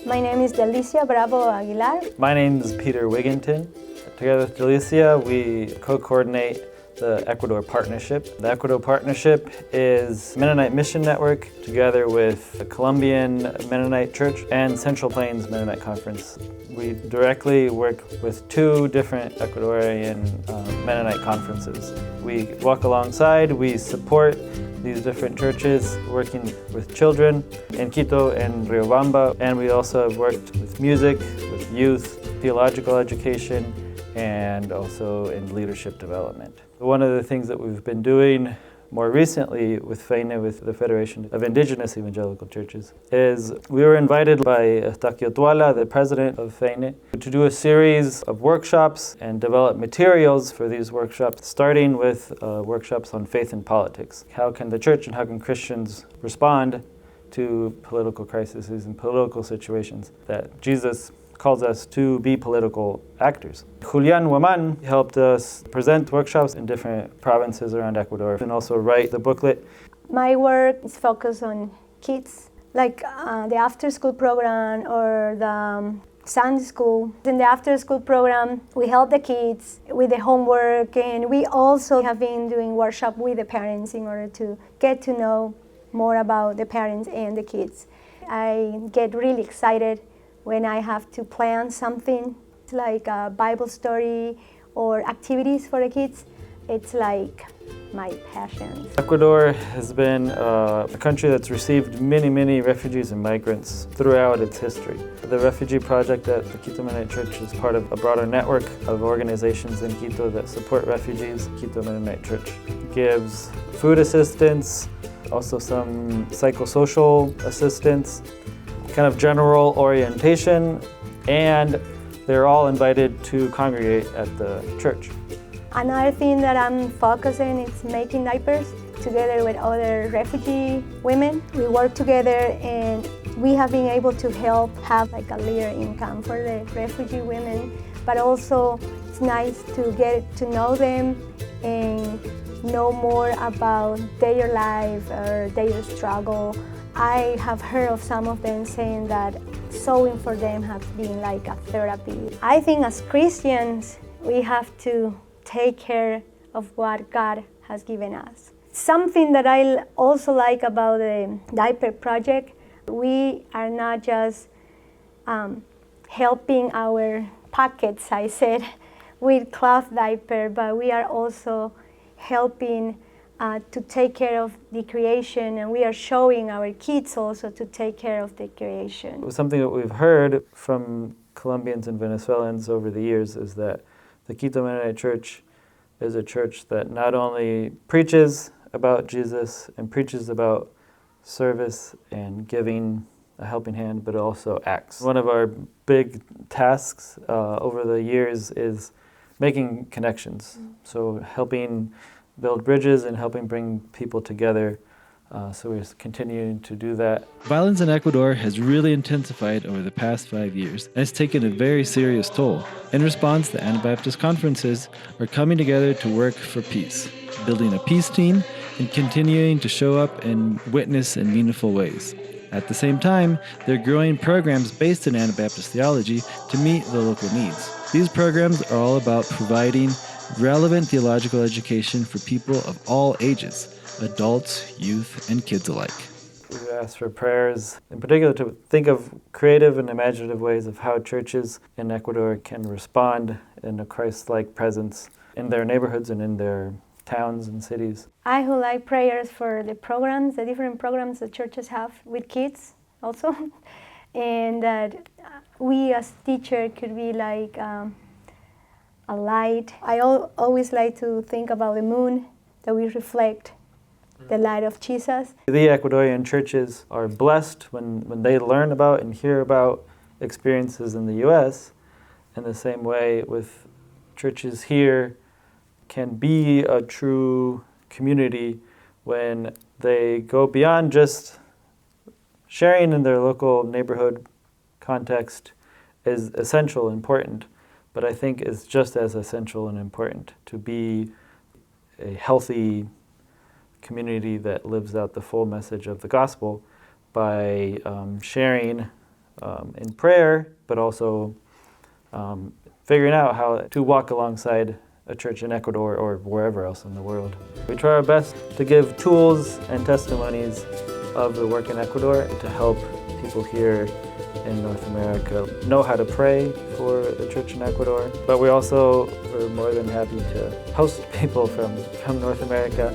My name is Delicia Bravo Aguilar. My name is Peter Wigginton. Together with Delicia, we co-coordinate the Ecuador Partnership. The Ecuador Partnership is a Mennonite mission network together with the Colombian Mennonite Church and Central Plains Mennonite Conference. We directly work with two different Ecuadorian Mennonite conferences. We walk alongside, we support these different churches working with children in Quito and Riobamba, and we also have worked with music, with youth, theological education, and also in leadership development. One of the things that we've been doing more recently with FEINE, with the Federation of Indigenous Evangelical Churches, is we were invited by Estaquio Tuala, the president of FEINE, to do a series of workshops and develop materials for these workshops, starting with workshops on faith and politics. How can the church and how can Christians respond to political crises and political situations that Jesus calls us to be political actors. Julian Waman helped us present workshops in different provinces around Ecuador and also write the booklet. My work is focused on kids, like the after-school program or the Sunday school. In the after-school program, we help the kids with the homework, and we also have been doing workshop with the parents in order to get to know more about the parents and the kids. I get really excited when I have to plan something like a Bible story or activities for the kids. It's like my passion. Ecuador has been a country that's received many refugees and migrants throughout its history. The refugee project at the Quito Mennonite Church is part of a broader network of organizations in Quito that support refugees. Quito Mennonite Church gives food assistance, also some psychosocial assistance, kind of general orientation, and they're all invited to congregate at the church. Another thing that I'm focusing is making diapers together with other refugee women. We work together and we have been able to help have like a little income for the refugee women, but also it's nice to get to know them and know more about their life or their struggle. I have heard of some of them saying that sewing for them has been like a therapy. I think as Christians, we have to take care of what God has given us. Something that I also like about the diaper project, we are not just helping our pockets, I said, with cloth diaper, but we are also helping to take care of the creation, and we are showing our kids also to take care of the creation. Something that we've heard from Colombians and Venezuelans over the years is that the Quito Mennonite Church is a church that not only preaches about Jesus and preaches about service and giving a helping hand, but also acts. One of our big tasks over the years is making connections, so helping build bridges and helping bring people together. So we're continuing to do that. Violence in Ecuador has really intensified over the past 5 years and has taken a very serious toll. In response, the Anabaptist conferences are coming together to work for peace, building a peace team and continuing to show up and witness in meaningful ways. At the same time, they're growing programs based in Anabaptist theology to meet the local needs. These programs are all about providing relevant theological education for people of all ages, adults, youth, and kids alike. We ask for prayers, in particular to think of creative and imaginative ways of how churches in Ecuador can respond in a Christ-like presence in their neighborhoods and in their towns and cities. I would like prayers for the programs, the different programs that churches have with kids also, and that we as teachers could be like a light. I always like to think about the moon, that we reflect the light of Jesus. The Ecuadorian churches are blessed when they learn about and hear about experiences in the U.S. In the same way, with churches here can be a true community when they go beyond just sharing in their local neighborhood context is essential, important, but I think it's just as essential and important to be a healthy community that lives out the full message of the gospel by sharing in prayer, but also figuring out how to walk alongside a church in Ecuador or wherever else in the world. We try our best to give tools and testimonies of the work in Ecuador to help people here in North America know how to pray for the church in Ecuador. But we also are more than happy to host people from North America.